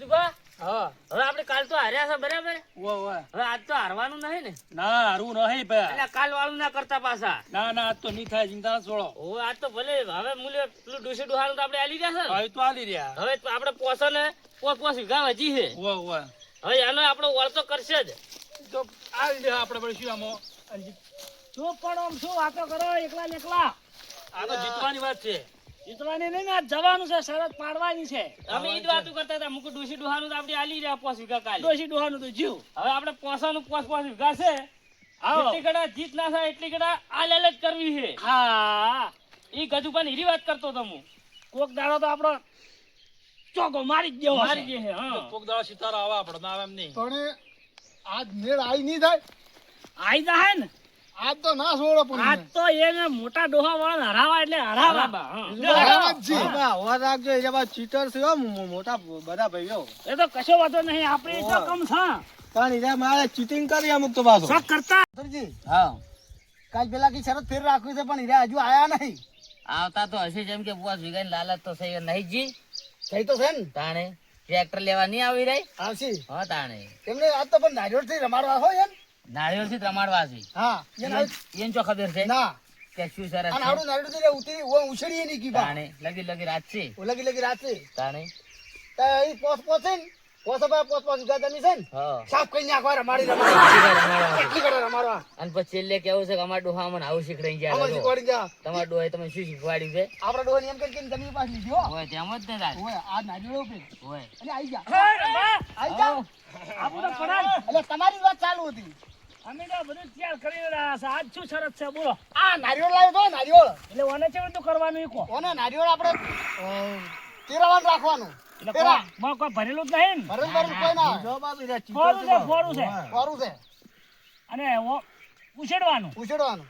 ગજુભા હા હવે આપણે કાલ તો હાર્યા છે બરાબર ઓય હવે આજ તો હારવાનું નહીં ને ના હારું નહીં ભાઈ એટલે કાલ વાળું ના કરતા પાછા ના આજ તો નહીં થાય ચિંતા છોડો ઓ આજ તો ભલે હવે મૂલ્ય પેલું ડોસી ડોહાનું તો આપણે આલી રહ્યા છે હવે તો આલી રહ્યા હવે આપણે પોસો ને પોસ વીઘા વધી છે ઓય હવે એનો આપણો વળતો કરશે જ તો આલી રહ્યા આપણે પણ શું આમાં શું પણ આમ શું વાતો કરો એકલા ને એકલા આ તો જીતવાની વાત છે જીતવાની નહીં ને આજ જવાનું છે શરત પાડવાની છે અમે ઈ જ વાતો કરતા હતા મુકુ ડોસી ડોહાનું તો આપણે આલી રહ્યા પોસ વીઘા કાલે ડોશી ડોહાનું તો જીવ હવે આપણે પોસાનું પોસ વીઘા છે આવો. જેટલી ગડા જીત ના થાય એટલી ગડા આલ જ કરવી છે હા ઈ ગજુભાઈ હીરી વાત કરતો તો હું કોક દાડો તો આપણો ચોકો મારી જ દેવો મારી છે. દે છે હા કોક દાડા સિતારા આવે આપણે ના આવે એમ નહીં પણ આજ મેળ આવી નહીં થાય આઈ જાય ને આજ તો ના છોડો પણ આજ તો એને મોટા ડોહા વાળા હરાવા એટલે હરાવા એ તો કશો વાતો નહીં આપણે તો કમ છે શક કરતા કાલ પેલા કી શરત ફેર રાખવી છે પણ હીરા હજુ આયા નહીં આવતા તો હશે જેમ કે પોસ વીઘા લાલચ તો સહી નહીં જી થઈ તો છે ને તાણે ટ્રેક્ટર લેવા નહીં આવી રહી આવશે હા તાણે એમને આજ તો પણ નારિયેળ થી રમાડવા હોય એમ નાળિયેર થી રમાડવા છે હા એને ચો ખબર છે ના કે શું સરસ અને છે આવડું નારિયેળ થી ઉતરી ઓ ઉછળી નહીં કી બા તાણે લગી લગી રાત છે ઓ લગી લગી રાતે તાણે તો ઈ પોસ છે ને પોસ વિગા તમે છે ને હા સાફ કઈ નાખવા રમાડી એટલી કરે રમાડવા અને પછી છેલ્લે કેવું છે કે અમારા ડોહા મને આવું શીખડાઈ અમે ગયા શીખવાડી જા તમારા ડોહાએ તમે શું શીખવાડ્યું છે આપડા ડોહા એમ કરીને જમીન પાસ લીધો હોય તેમ જ ને તાર ઓય આ નારિયેળો પે હોય અને આઈ જા હે, રમા. આઈ જા આપણું તો પરાગ. એટલે તમારી વાત ચાલુ હતી અમે તો બધું તૈયાર કરી રહ્યા છે આજ શું શરત છે બોલો આ નારિયેળ લાવ્યો તો નારિયેળ એટલે ઓને છે બધું કરવાનું ઈ કહો ઓને નારિયેળ આપણે તેરાવાન રાખવાનું એટલે તેરા કોઈ ભરેલું જ નહીં ને ભરેલ ભરેલ કોઈ ના ફોરું છે ફોરું છે વારું છે અને ઉછેડવાનું ઉછેડવાનું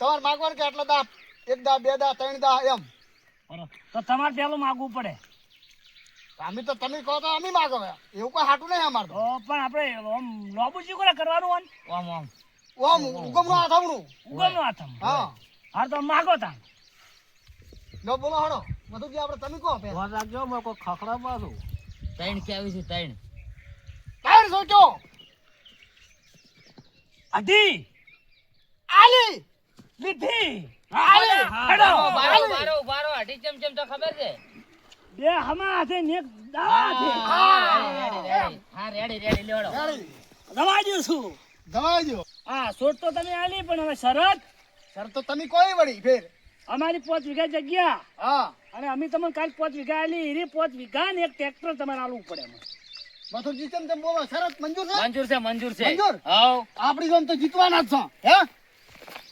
તમારે માગવાનું કે આટલા દા એક દા બે દા ત્રણ દા એમ બરોબર. તો તમારે પેલું માગવું પડે અમે તો તમે કહો તો અમે માગો એવું કોઈ હાટું નહીં અમારે તો તો પણ આપણે આમ લોબુજી કોને કરવાનું હોય ને? ઓમ ઓમ ઓમ ઉગમનો હાથમણું ઉગમનો હાથમ હા હાર તો માગો તા લો બોલો હડો બધું જે આપણે તમે કહો પહેલા ત્રણ કે આવી છે ત્રણ કાંઈ સોચો અઢી આલી લીધી આલી હેડો. બારો બારો બારો અઢી ચમચમ તો ખબર છે બે હમા હાથે ને એક દાવા હાથે હા રેડી રેડી લેવડો રેડી દવા દઉં છું દવાઈ દો હા સોટ તો તમે આલી પણ હવે શરત સર તો તમે કોઈ વળી ફેર અમારી 5 વીઘા જગ્યા હા અને અમે તમને કાલ 5 વીઘા આલી એરી 5 વીઘા ને એક ટ્રેક્ટર તમારે આલવું પડે એમાં. મથુરજી કેમ તેમ બોલો શરત મંજૂર છે મંજૂર છે મંજૂર છે મંજૂર? હાઉ આપણી જોન તો જીતવાના જ છો હે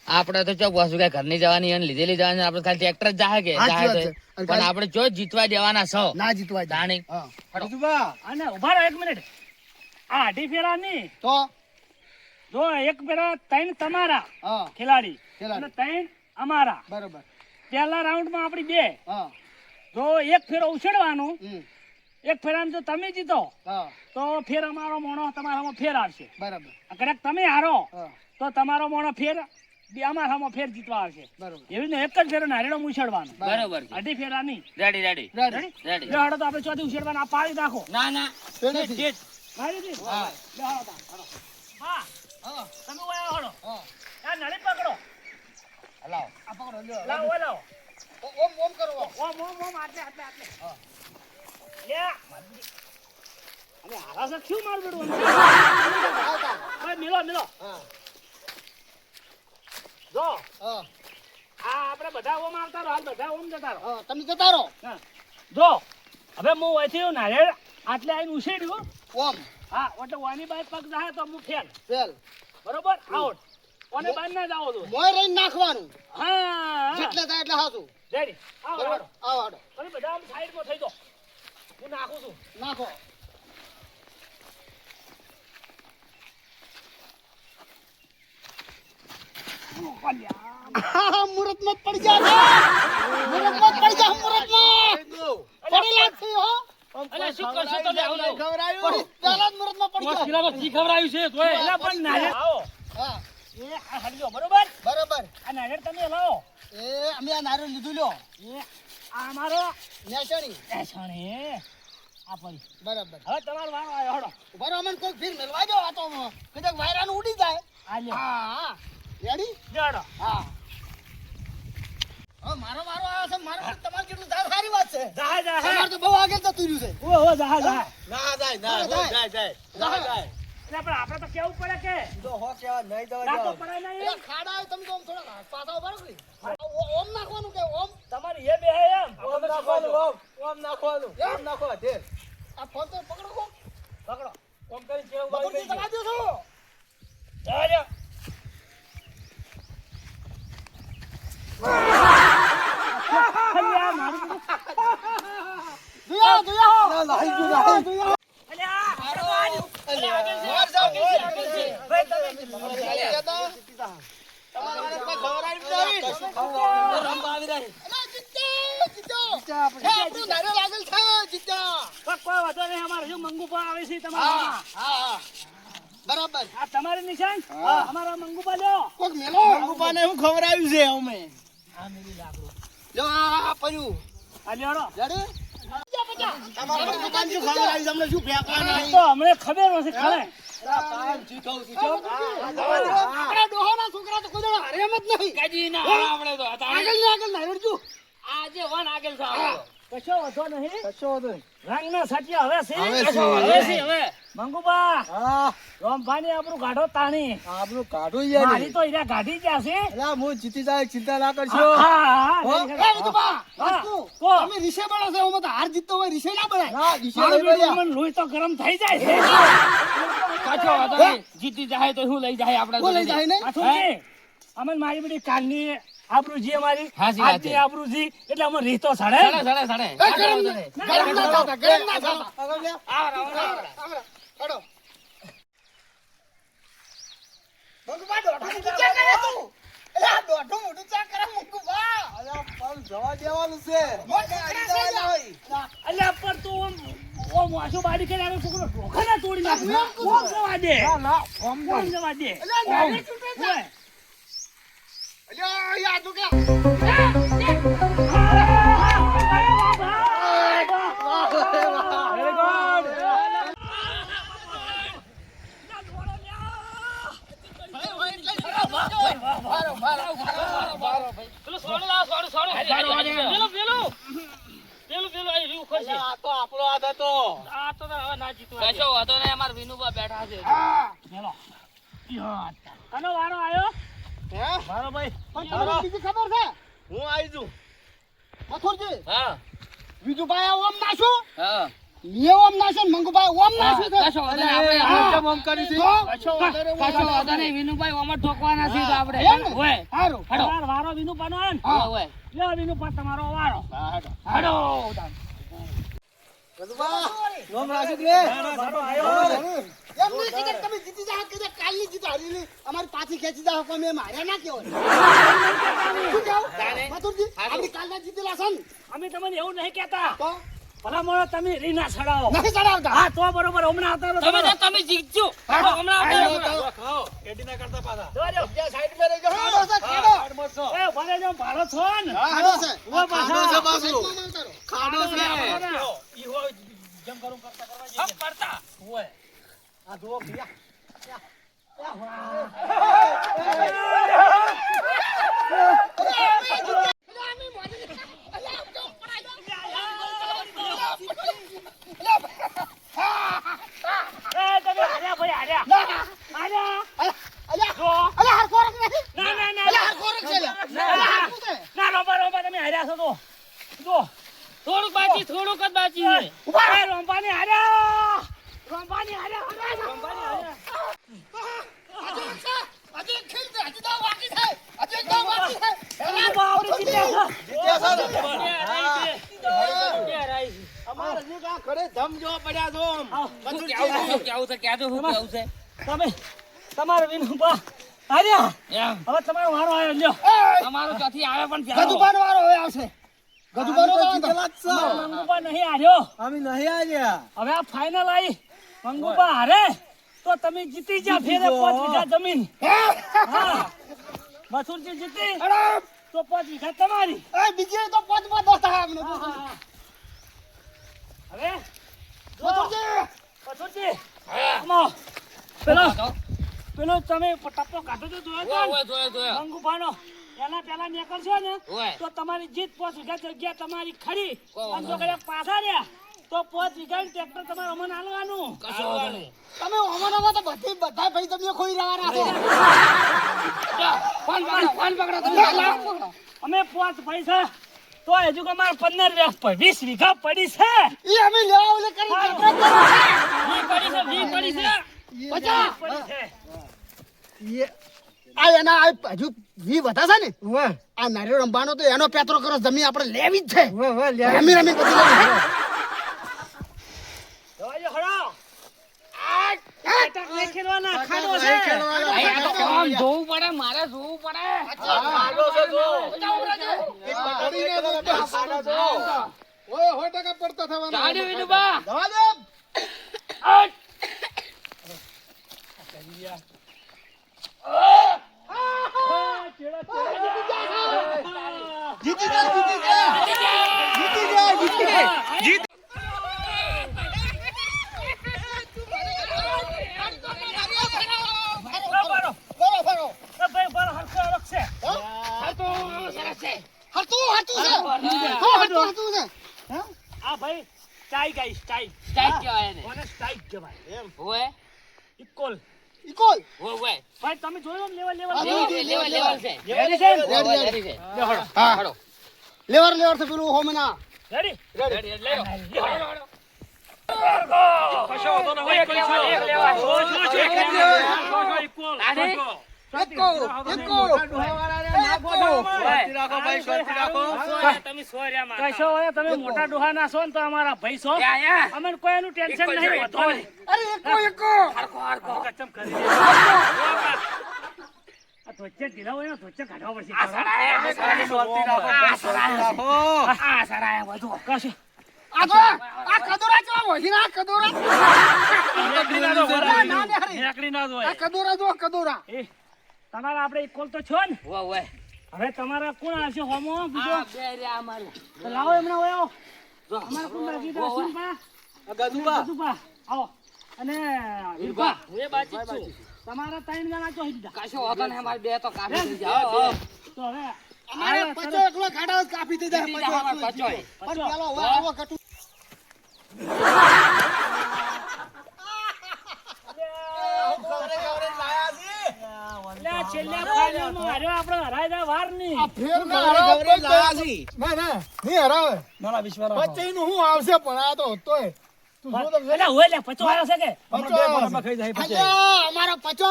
આપણે તો ચો બસ કઈ ઘરની જવાની અને લીધેલી જવાની આપણે ખાલી ટ્રેક્ટર જ જાહે કે સાચી જાહે વાત તો. છે. પણ આપણે જો જીતવા દેવાના છો ના જીતવાય તાણી. હા અને ઉભા રહો 1 મિનિટ આ અઢી ફેરા ની તો જો એક ફેરા 3 તમારા હા ખેલાડી ખેલાડી. અને 3 અમારા બરોબર પહેલા રાઉન્ડમાં આપણી 2 હા જો એક ફેરો ઉછેડવાનું હમ એક ફેરામાં જો તમે જીતો હા તો ફેર અમારો મોણો તમારામાં ફેર આવશે બરાબર કદાચ તમે હારો હા તો તમારો મોણો ફેર અમારામાં ફેર જીતવા આવશે બરોબર એવી રીતે એક જ ફેરો નારેડો ઉછેડવાનો બરોબર છે અઢી ફેરા નહીં રેડી રેડી રેડી રેડી જો હાડો તો આપણે ચોથી ઉછેડવાના આ પાડી નાખો ના ના પેલેથી. મારી દી હા લે હાડો તા, હાડો. હા હા તમે ઓય હાડો હા આ નળી પકડો લાવો આ પકડો લ્યો લાવો ઓય લાવો ઓમ ઓમ કરો ઓમ ઓમ ઓમ આટલે આટલે આટલે હા લે અને હારા સે ક્યું માર બેડું ઓય મિલો મિલો હા જો હા આ આપણે બધા ઓમ આવતા રહો હાલ બધા ઓમ જતા રહો હા તમે જતા રહો હા. જો હવે હું અહીંથી નારિયેળ આટલે આવીને ઉછેડ્યું ઓમ હા એટલે વાની બાદ પગ જાય તો હું ફેલ ફેલ બરોબર આઉટ ઓને બાદ ના જાવ તો મોય રહીને નાખવાનું હા જેટલે થાય એટલે હાચું રેડી આવો બરોબર હાડો આવો હાડો તમે બધા આમ સાઈડમાં થઈ જાઓ હું નાખું છું નાખો મુરત મત પડી જા મુરત મત પડી જા મુરત માં પડેલા છે હો અલે શું કરશો તમે આવું પડી પેલા જ મુરત માં પડી જા કિલામાં જી ખવડાવ્યું છે તોય એટલે પણ નારિયેળ આવો હા એ આ હડજો બરોબર બરોબર આ નારિયેળ તમે લાવો એ અમે આ નારિયેળ લીધું લ્યો એ આ અમારો નેસણી એસણે આ પડી. બરાબર હવે તમારો વારો આવ્યો હળો. ઉભા રહો, અમને કોઈ ફીર મેલવા દો આ તો કદાચ વાયરાનું ઉડી જાય. આ લ્યો. હા રેડી જોડો. હા હવે મારો વારો આવ્યો છે. મારો પણ તમારે જેટલું થાય સારી વાત છે. જાહે જાહે. તમારે તો બહુ આગળ જતું રહ્યું છે. ઓ જાહે જાહે. ના જાય જાય એટલે પણ આપણે તો કેવું પડે કે જો હો કેવા નહીં દવા ના તો પડે નહીં. એટલે ખાડા આવે તમે તો આમ થોડા પાછા ઉભા રહો કે. ઓમ નાખવાનું કે ઓમ તમારી એ બે હે એમ. ઓમ નાખવાનું ઓમ નાખવાનું ઓમ નાખો ઢેર આ ફોન તો પકડો કો પકડો. કોમ કરી કેવું બપોરથી જવા દો છો. જાજો. અલ્યા મારું દુયા દુયા ના લાઈ દુયા અલ્યા આપણે તો આજુ. અલ્યા આગળ છે. માર જાવ આગળ છે. ભાઈ તમે તમારે કોઈ ખબર આવી જાય આવી રહી અલા જીત્યા જીત્યા આપણું ધારે લાગેલ છે જીત્યા કોઈ વાંધો નહીં. અમારે શું મંગુપા આવે છે હા તમારા. હા બરાબર આ તમારી નિશાન. હા. અમારા મંગુપા લ્યો. કોક મેલો મંગુપાને હું ખબર આવી છે અમે જો આ પડ્યું આ લ્યો. રેડી તમારા મંગુપાને શું ખબર આવી છે અમને શું ફેંકવાના તો અમને ખબર નથી ખરે. આપણા ડોહાના છોકરા તો કોઈ દાડો હારે એમ જ નહીં કાજી ના આપણે તો હતા. આગળ ને આગળ ના હેડજો આજે વન આગળ છે આપણો. કશો વાંધો નહીં. કશો હતો રંગના સાટિયા હવે છે. હવે છે. હવે છે હવે. મંગુબા હા રોમભાની આપણું ગાઢો તાણી. આપણું કાઢું મારી તો ઈરા ગાઢી ગયા છે. અલા હું જીતી જાય ચિંતા ના કરશો હા, હા, હા, હો? ખરી, એ ખરી. વિધુબા, હા. વાંચું. કો. તમે રીસે બળો છો એમાં તો હાર જીતતો હોય રીસે ના બળાય મારું મારું બેટું મને લોહી તો ગરમ થઈ જાય છે. કાચો વાંધો નહીં. જીતી જાય તો શું લઈ જાય આપણે બોલ લઈ જાય ને પાછું અમે મારી બધી કાલની આબરૂ જી અમારી હાચી વાત આજની છે. આબરૂ જી એટલે અમે રીતો સડે. સડે સડે સડે. એ ગરમ ના થતા ગરમ ના થતા આગળ લે આગળ મંગુબા દોઢું મોઢું ચા કરે તું અલા દોઢું મોઢું ચા કરે મંગુબા અલા પણ જવા દેવાનું છે અલ્યા પર તું ઓમ વાસુ બાડી કરીને આવે છોકરો ઢોકાને તોડી નાખે. ઓમ જવા દે. ઓમ જવા દે. અલા નાને છૂટે છે ઓય. અલ્યા યા તું કે Very good. પેલું સોડું લાવો, સોડું, સોડું. પેલું, પેલું. પેલું, પેલું, અહીં રહ્યું ખરશે. આ તો આપણો હાથ હતો આ તો હવે ના જીતવા દે. કશો વાંધો નહીં. અમારા વિનુબા બેઠા છે. હેલો. કનો વારો આયો? હે મારો ભાઈ. પણ તમને બીજી ખબર છે હું આવી છું મથુરજી હા વિજુભાઈ ઓમ નાશું હા. મે ઓમ નાશું મંગુભાઈ ઓમ નાશું છે કશો વાંધો નહીં. આપણે ઓમ કરી છે કશો વાંધો નહીં. વિનુભાઈ ઓમાં ઠોકવાના છે તો આપણે. એમ ને? ઓય. સારું તમારો વારો વિનુપાનો હે ને? ઓય, ઓય. લ્યો વિનુપા તમારો વારો. હાડો. ઓમ નાશું રે વારો આયો. એમ નહીં કીધું તમે જીતી જાઓ કીધું કાલની જીત હારીલી અમારી પાછી ખેંચી જાઓ પણ મેં માર્યા ના કેવાય શું કેવું મથુરજી આપણી કાલના જીતેલા છે ને અમે તમને એવું નહીં કહેતા. તો ભલા મોણો તમે રીના છડાવો. નહીં ચડાવતા હા તો બરોબર હમણાં આવતા રહો. તમે તો તમે જીતજો. હમણાં આપણે ખાઓ, કેટીના કરતા પાછા. જોજો. ત્યાં સાઈડ માં રહી જાઓ ખાડો છે ખાડો એ ભલે જો ભાડો છો ને. ખાડો છે ઉભો પાછા. ખાડો છે જો, ઈ હોય, જેમ કરું કરતા કરવા જઈએ. હપ કરતા. હોય. આ જુઓ ભૈયા એ તમે હાર્યા ભાઈ હાર્યા. હાર્યા. જો. અલ્યા હરખો રખ નથી ના ના ના અલ્યા હરખો રખ છે અલ્યા હરખું છે ના રોંબા રોંબા તમે હાર્યા છો તો. જો. થોડુંક બાકી, થોડુંક જ બાકી છે. ઉભા એ રોંબાની હાર્યા. રોંબાની હાર્યા. રોંબાની હાર્યા. હજી એક ખેલ છે હજી તો બાકી છે હજી એક તો બાકી છે ઉભા આપણે જીત્યા છે. અમારે હજી કાં ઘરે ધમ જો પડ્યા છો આવો. શું કેવું છે? શું કેવું છે? કહેજો શું કેવું છે? તમે તમારે વિનુભા હાર્યા. એમ. હવે તમારો વારો આવ્યો લ્યો. તમારું ચોથી આવે પણ પહેલો. ગદુબાનો વારો હવે આવશે ગદુબાનો વારો મંગુબા નહીં હાર્યો. અમે નહીં આવ્યા હવે આ ફાઇનલ આવી મંગુબા હારે તો તમે જીતી જા ફેરે 5 વીઘા જમીન. હા મથુરજી જીતી તો 5 વીઘા તમારી. એ બીજી તો પોત પોત દોસ્ત હા અમને હવે ભૂપતજી, આમાં પેલો તમે ટપ્પો કાઢો તો જોયો તો ને? મંગુભાનો એના પેલા નીકળશો ને તો તમારી જીત 5 વીઘા જગ્યા તમારી ખરી અને જો કદાચ પાછા રહ્યા તો 5 વીઘા ટ્રેક્ટર તમારે અમને આલવાનું. તમે ઓમોનો તો બધા ભાઈ તમે ખોઈ રહ્યા રાખો. અમે 5 પૈસા તો હજુ કે અમારે 20 વીઘા પડી છે. ઈ અમે લેવા ઓલે કરી પડી છે. આ એના આ હજુ વી વધા છે ને આ નારિયેળ રંબાનો તો એનો પેત્રો કરો જમીન આપણે લેવી જ છે. રમી રમી બધી લેવી. જોજો ખરો. આ ખેલવાના ખાડો છે. આમ જોવું પડે, મારે જોવું પડે. ચાલ્યો વિનુભા. જીતી જા જીતી જા જીતી જા જીતી જા આ ભાઈ સ્ટાઈ ગાઈ સ્ટાઈ ચાઈ કહેવાય એને. કોને સ્ટાઈ કહેવાય? ઓય, ઇક્વલ. ઓય. ભાઈ તમે જોયો ને લેવલ હા, લેવલ છે. રેડી છે ઓય, રેડી છે. લેવર લેવર થી પેલું હોમના રેડી રેડી, લઈ લો. કશો વાંધો ન હોય, ઇક્વલ છે. એક લેવા. ઇક્વલ. કશો હોય તમે મોટા ડોહા ના છો ને તો અમારા ભાઈ છો. અમે કોઈ એનું ટેન્શન નહીં. વધો નહીં. કચમ કરી દે. આ ધોચે ઢીલા હોય ને ધોચે કાઢવા પડશે. કશો આ કદોરા જો વહીરા કદોરા નેકડી ના હોય. આ કદોરા જો કદોરા એ તમારા આપણે ઇક્વલ તો છો ને. ઓય. હવે તમારા કોણ આવશે હોમો બીજો? આ બે રે અમારું. તો લાવો એમના હોય આવો. અમારા કોણ બાકી તો સુનપા ગદુબા આવો અને વીરપા હું એ બાજી છું. તમારા 3 જણા તો હિંદા કશો વાંધો નહીં, અમારે બે તો કાફી થઈ જાય. તો હવે અમારે પચો એકલો ખાડા કાપી દે જાય પચો પચોય. પણ પેલો હવે આવો કટુ લે છેલ્લે ફાઇનલમાં હાર્યો આપણે હરાયદા વાર ની. ફેર ના હરાવે ના ની હરાવે મારા વિશ્વાસ પચઈ નું હું આવશે પણ આ તો તોય તું જો તો એટલે હોય લે પચો આવ્યો છે કે અમારો પચો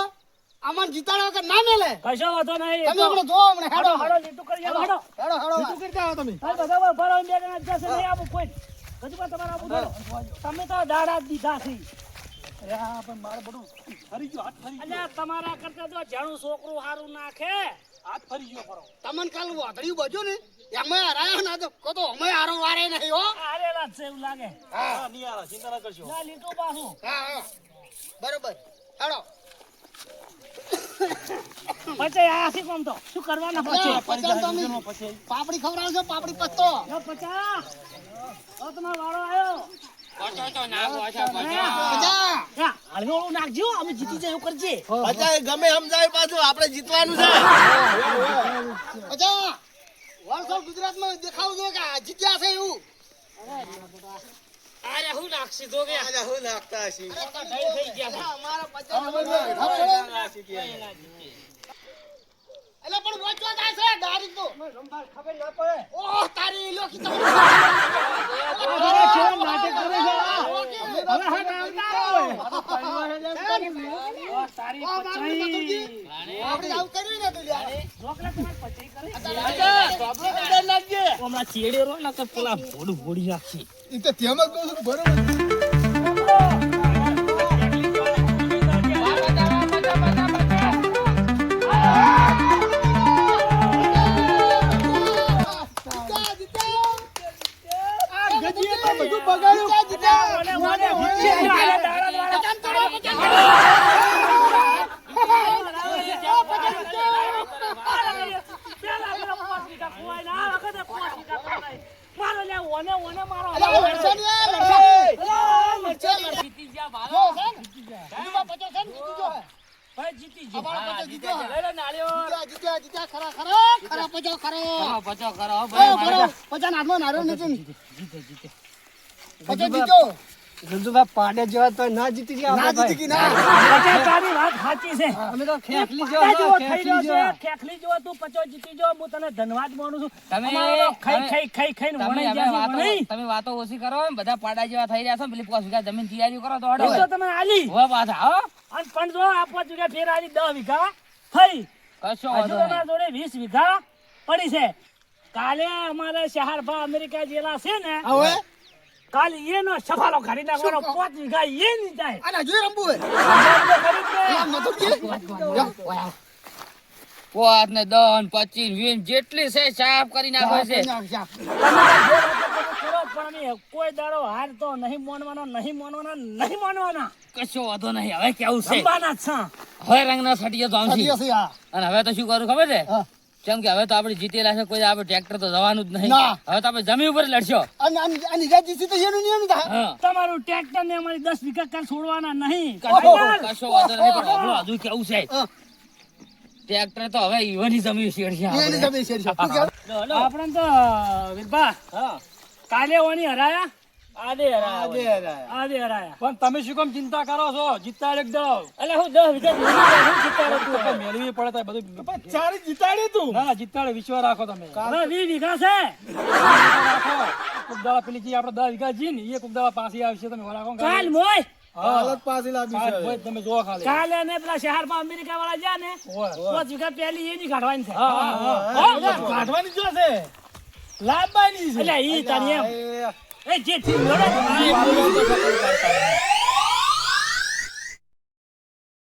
અમન જીતાડો કે ના મેલે કશો વાંધો નહીં. તમે હમણે જો હમણે હેડો હાડો લીટું કરી આવો હાડો. હેડો લીટું કરી જાવ તમે હાલ બધા ભરો બે જણા જશે નહીં આપું કોઈ. હજુ પણ તમારા આપું ધરો. તમે તો દાડા જ દીધા છે. અલ્યા તમારા કરતા તો જાણું છોકરું હારું નાખે. હાથ ફરી ગયો પરો. તમને કાલ વાદળિયું બજ્યું ને એમાં હરાયો ના તો કો તો અમે હારો વારે નહીં હો હારેલા જ છે એવું લાગે. હા ચિંતા ના કરશો. ના લીટું પાછું. હા બરોબર હેડો પછી આ શી કોમ તો શું કરવાના પછી? પાપડી ખવડાવજો પાપડી પત્તો લો પચા. ઓ તમારો વાળો આવ્યો. પચો તો નાખો છે, પચો. પચા હા હળવેળું નાખજો અમે જીતી જાય એવું કરજે. પચા ગમે સમજાય પાછું આપણે જીતવાનું છે પચા વર્ષો ગુજરાતમાં દેખાવું જોઈએ કે આ જીત્યા છે એવું અરે હું નાખશી તો કે હું નાખતા છીએ ઢઈ થઈ ગયા. અમારા પચા એટલે પણ વોચવા થાય છે ડાયરેક્ટ તો ખબર ના પડે ઓહ તારી લોકી તો તારી પચાઈ. આપણે આવું કર્યું ને તું યાર ઢોકળા તમારે પચાઈ કરે. નાખજે હમણાં ચેડે રો ને તો પેલા ભોડું ભોડી નાખી. ઈ તો તેમ જ કહું છું બરોબર બધું બગાડ્યું મારો લે ઓને મારો જીતી ગયા ભાલો. જીત્યો. લઈ લે નાળિયો. જીત્યા, જીત્યા, ખરા, ખરા, ખરા, પચાવ, ખરો. પચો કરો હો ઓ, ભાઈ ખરો. મારે પચાવ નાખમાં નાર્યો નથી. જીતે પચાવ જીત્યો. ગંદુભાઈ પાડે જેવા તો ના જીતી ગયા ના આપણે જીતી ગઈ, ના. પચાસ તારી વાત સાચી છે. ભાઈ. અમે તો ખેખલી પાડા જેવો જેવા થઈ રહ્યો છે. ખેખલી જેવો તું પચો જીતી જો. હું તને ધન્યવાદ માનું છું. તમે- અમારો તો ખાઈને તમે વણાઈ હવે ગયા છે, વાતો વણાઈ. તમે વાતો ઓછી કરો બધા પાડા જેવા થઈ રહ્યા છો પેલી 5 વીઘા જમીન તૈયારી કરો તો હડો એ તો તમે આલી. હવે પાછા હો અને પણ જો આ 5 વીઘા ફેર આલી 10 વીઘા થઈ. કશો હજુ વાંધો અમારા જોડે 20 વીઘા પડી છે. કાલે અમારે શહારભા અમેરિકા જેલા છે ને, હવે કાલે એનો સફાલો કરી નાખવાનો. 5 વીઘા એ નહીં જાય. આના જોઈ રમવું હોય. અમારે તો કરી જ દે. આમ મધુરજી. પોત ને 10 25 20 જેટલી છે સાફ કરી નાખો છે તમે તો જે વાતો કરો પણ અમે કોઈ દાડો હાર તો નહીં માનવાના. કશો વાંધો નહીં હવે કેવું છે સંભાના જ છે. હવે રંગના સટીએ તો આવશે સાચી હશે આ. અને હવે તો શું કરું ખબર છે હા. કેમ કે હવે તો આપણે જીતેલા છે કોઈ આપણે ટ્રેક્ટર તો જવાનું જ નહીં ના. હવે તો આપણે જમીન ઉપર લડશો આની રાજી તો એનું નિયમ થાય. હા તમારું ટ્રેક્ટર ને અમારી 10 વીઘા કાલ છોડવાના નહીં. કશો વાંધો નહીં પણ આપણું હજુ કેવું છે હા. ટ્રેક્ટર તો હવે ઈવાની જમીન શેડશે એની આપણે. જમીન શેર છે. શું કહેવાય? આપણે તો વીરભા કાલે ઓની હરાયા આદે હરાયા પણ તમે શું કામ ચિંતા કરો છો જીતતા એકદમ એટલે હું 10 વીઘા હું જીતાડો તું. મેળવી પડે તો બધું ચારી જીતાડી તું ના જીતાડે વિશ્વાસ રાખો તમે હવે 20 વીઘા છે. રાખો કોક દાડા પેલી જે આપણે 10 વીઘા જી ને એ કોક દાડા પાછી આવશે તમે રાખો કાલ મોય હાલત પાછી લાવી છે તમે જોવા ખાલી કાલે ને પેલા શહેરમાં અમેરિકા વાળા જ્યાં ને 5 વીઘા પહેલી એની કાઢવાની છે. કાઢવાની જો છે લાભવાની છે એટલે ઈ તારી એમ એ જે થી લડો.